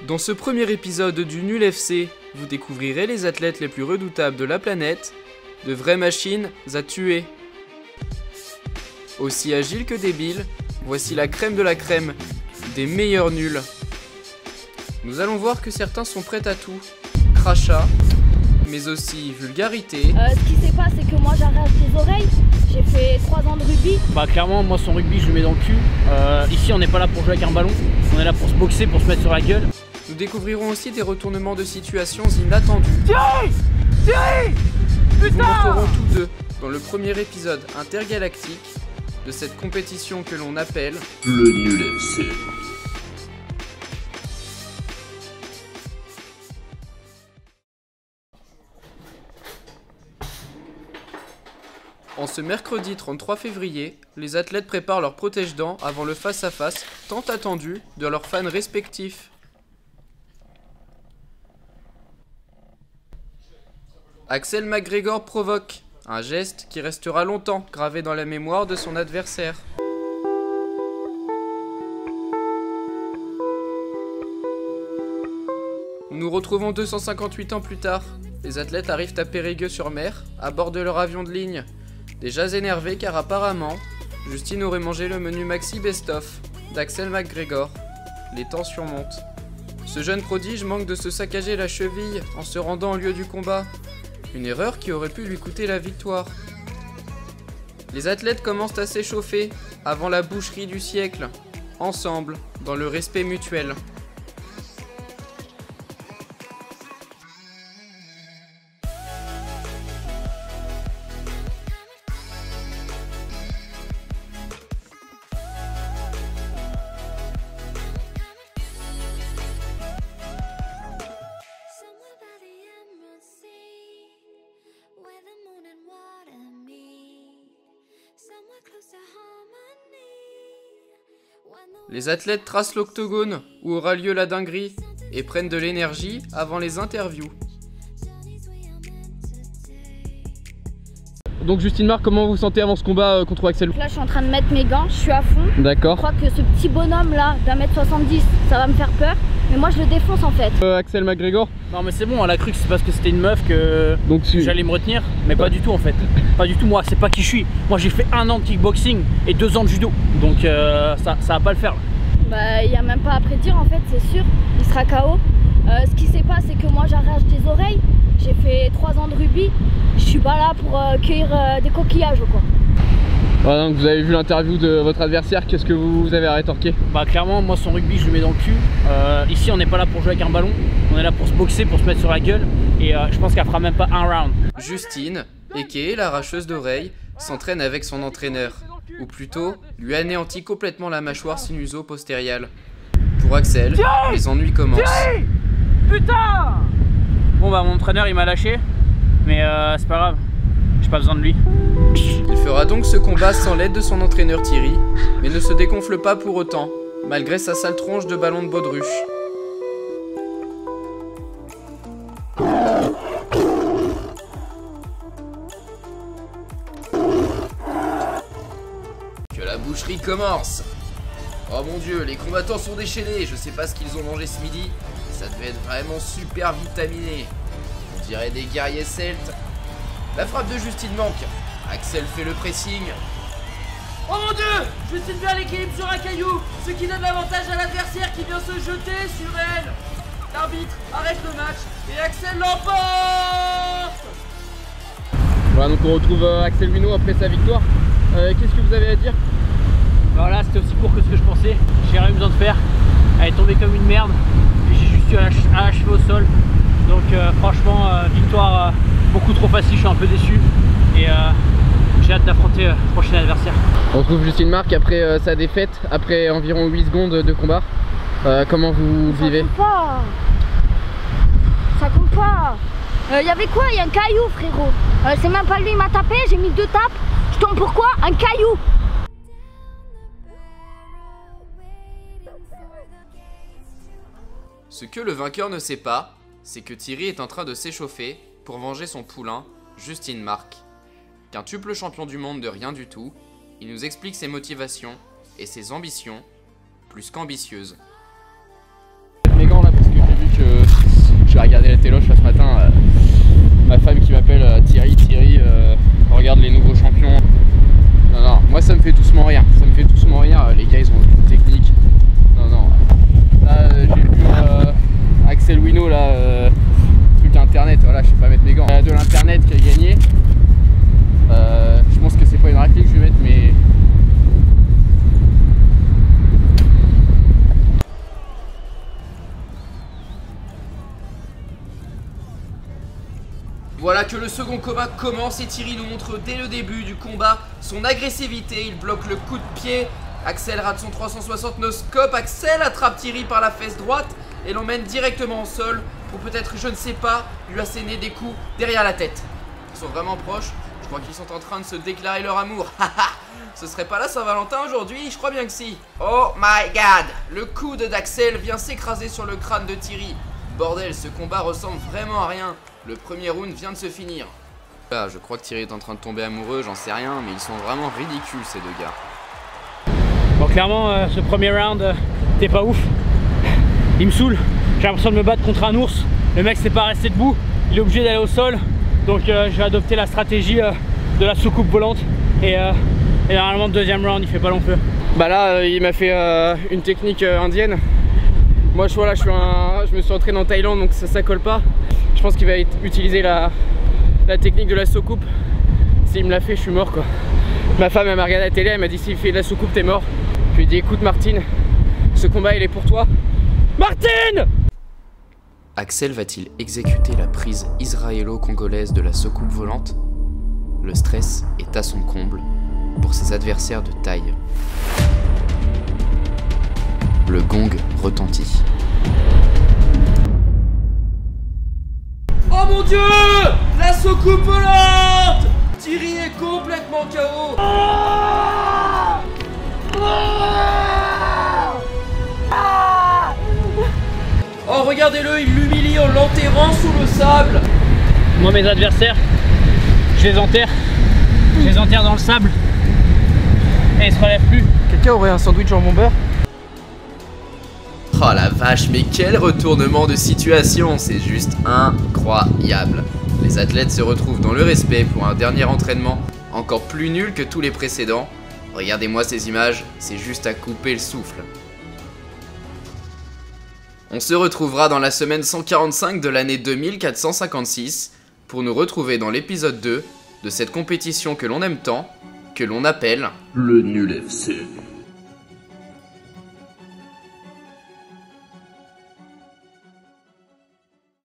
Dans ce premier épisode du Nul FC, vous découvrirez les athlètes les plus redoutables de la planète, de vraies machines à tuer. Aussi agiles que débiles, voici la crème de la crème, des meilleurs nuls. Nous allons voir que certains sont prêts à tout, crachat, mais aussi vulgarité. Ce qui s'est passé, c'est que moi j'arrache les oreilles, j'ai fait 3 ans de rugby. Bah clairement, moi son rugby je le mets dans le cul. Ici on n'est pas là pour jouer avec un ballon, on est là pour se boxer, pour se mettre sur la gueule. Nous découvrirons aussi des retournements de situations inattendus. Thierry Nous vous Putain montrerons tous deux dans le premier épisode intergalactique de cette compétition que l'on appelle le Nul FC. En ce mercredi 33 février, les athlètes préparent leur protège-dents avant le face-à-face tant attendu de leurs fans respectifs. Axel McGregor provoque, un geste qui restera longtemps gravé dans la mémoire de son adversaire. Nous nous retrouvons 258 ans plus tard. Les athlètes arrivent à Périgueux-sur-Mer, à bord de leur avion de ligne. Déjà énervés car apparemment, Justine aurait mangé le menu Maxi Best-of d'Axel McGregor. Les tensions montent. Ce jeune prodige manque de se saccager la cheville en se rendant au lieu du combat. Une erreur qui aurait pu lui coûter la victoire. Les athlètes commencent à s'échauffer avant la boucherie du siècle, ensemble, dans le respect mutuel. Les athlètes tracent l'octogone où aura lieu la dinguerie et prennent de l'énergie avant les interviews. Donc Justine Marc, comment vous vous sentez avant ce combat contre Axel? Là je suis en train de mettre mes gants, je suis à fond. D'accord. Je crois que ce petit bonhomme là d'1m70, ça va me faire peur. Mais moi je le défonce en fait. Axel McGregor? Non mais c'est bon, elle a cru que c'est parce que c'était une meuf que donc, j'allais me retenir. Mais pas du tout en fait. Pas du tout, moi c'est pas qui je suis. Moi j'ai fait 1 an de kickboxing et 2 ans de judo. Donc ça va pas le faire. Bah il n'y a même pas à prédire en fait, c'est sûr. Il sera KO. Ce qui s'est passé, c'est que moi j'arrache des oreilles. J'ai fait 3 ans de rugby. Je suis pas là pour cueillir des coquillages ou quoi. Voilà, donc vous avez vu l'interview de votre adversaire, qu'est-ce que vous avez à rétorquer? Bah clairement, moi son rugby je le mets dans le cul. Ici on n'est pas là pour jouer avec un ballon, on est là pour se boxer, pour se mettre sur la gueule. Et je pense qu'elle fera même pas un round. Justine, aka l'arracheuse d'oreilles, s'entraîne avec son entraîneur. Ou plutôt, lui anéantit complètement la mâchoire sinuso-postériale. Pour Axel, les ennuis commencent. Putain! Bon bah mon entraîneur il m'a lâché, mais c'est pas grave, j'ai pas besoin de lui. Il fera donc ce combat sans l'aide de son entraîneur Thierry, mais ne se dégonfle pas pour autant, malgré sa sale tronche de ballon de baudruche. Que la boucherie commence! Oh mon dieu, les combattants sont déchaînés, je sais pas ce qu'ils ont mangé ce midi, ça devait être vraiment super vitaminé. On dirait des guerriers celtes. La frappe de Justine manque. Axel fait le pressing. Oh mon dieu! Justine vient l'équilibre sur un caillou, ce qui donne l'avantage à l'adversaire qui vient se jeter sur elle. L'arbitre arrête le match et Axel l'emporte. Voilà, donc on retrouve Axel Munoz après sa victoire. Qu'est-ce que vous avez à dire? Voilà, c'était aussi court que ce que je pensais. J'ai rien eu besoin de faire. Elle est tombée comme une merde. Et j'ai juste eu un achevé au sol. Donc franchement, victoire beaucoup trop facile, je suis un peu déçu. Et j'ai hâte d'affronter le prochain adversaire. On retrouve Justine Marc après sa défaite, après environ 8 secondes de combat. Comment vous vivez? Ça compte pas. Y avait quoi? Il y a un caillou frérot. C'est même pas lui, il m'a tapé, j'ai mis 2 tapes. Je tombe pourquoi? Un caillou. Ce que le vainqueur ne sait pas, c'est que Thierry est en train de s'échauffer pour venger son poulain, Justine Marc. Quintuple champion du monde de rien du tout, il nous explique ses motivations et ses ambitions, plus qu'ambitieuses. Mes gants là parce que Ma femme qui m'appelle Thierry, regarde les nouveaux champions. Non, moi ça me fait doucement rien. Ça me fait doucement rien. Les gars, ils ont une technique. Non. Là, j'ai vu Axel Wino, là, truc internet. Voilà, je sais pas mettre mes gants. De l'internet qui a gagné. Je pense que c'est pas une raclée que je vais mettre, mais. Voilà que le second combat commence et Thierry nous montre dès le début du combat son agressivité. Il bloque le coup de pied. Axel rate son 360 no scope. Axel attrape Thierry par la fesse droite et l'emmène directement au sol pour peut-être, je ne sais pas, lui asséner des coups derrière la tête. Ils sont vraiment proches. Je crois qu'ils sont en train de se déclarer leur amour. Ce serait pas la Saint-Valentin aujourd'hui? Je crois bien que si. Oh my god! Le coude d'Axel vient s'écraser sur le crâne de Thierry. Bordel, ce combat ressemble vraiment à rien. Le premier round vient de se finir. Ah, je crois que Thierry est en train de tomber amoureux, j'en sais rien, mais ils sont vraiment ridicules ces deux gars. Bon, clairement, ce premier round, t'es pas ouf. Il me saoule. J'ai l'impression de me battre contre un ours. Le mec s'est pas resté debout, il est obligé d'aller au sol. Donc je vais adopter la stratégie de la soucoupe volante. Et normalement, le deuxième round, il fait pas long feu. Bah là, il m'a fait une technique indienne. Moi, je me suis entraîné en Thaïlande, donc ça colle pas. Je pense qu'il va utiliser la technique de la soucoupe. S'il me l'a fait, je suis mort quoi. Ma femme elle m'a regardé à la télé, elle m'a dit s'il fait de la soucoupe, t'es mort. Je lui ai dit écoute Martine, ce combat il est pour toi. Martine! Axel va-t-il exécuter la prise israélo-congolaise de la soucoupe volante? Le stress est à son comble pour ses adversaires de taille. Le gong retentit. Oh mon dieu! La soucoupe volante! Thierry est complètement KO. Oh regardez-le, il l'humilie en l'enterrant sous le sable. Moi mes adversaires, je les enterre dans le sable et ils se relèvent plus. Quelqu'un aurait un sandwich jambon beurre? Oh la vache, mais quel retournement de situation, c'est juste incroyable. Les athlètes se retrouvent dans le respect pour un dernier entraînement encore plus nul que tous les précédents. Regardez-moi ces images, c'est juste à couper le souffle. On se retrouvera dans la semaine 145 de l'année 2456 pour nous retrouver dans l'épisode 2 de cette compétition que l'on aime tant, que l'on appelle le Nul FC.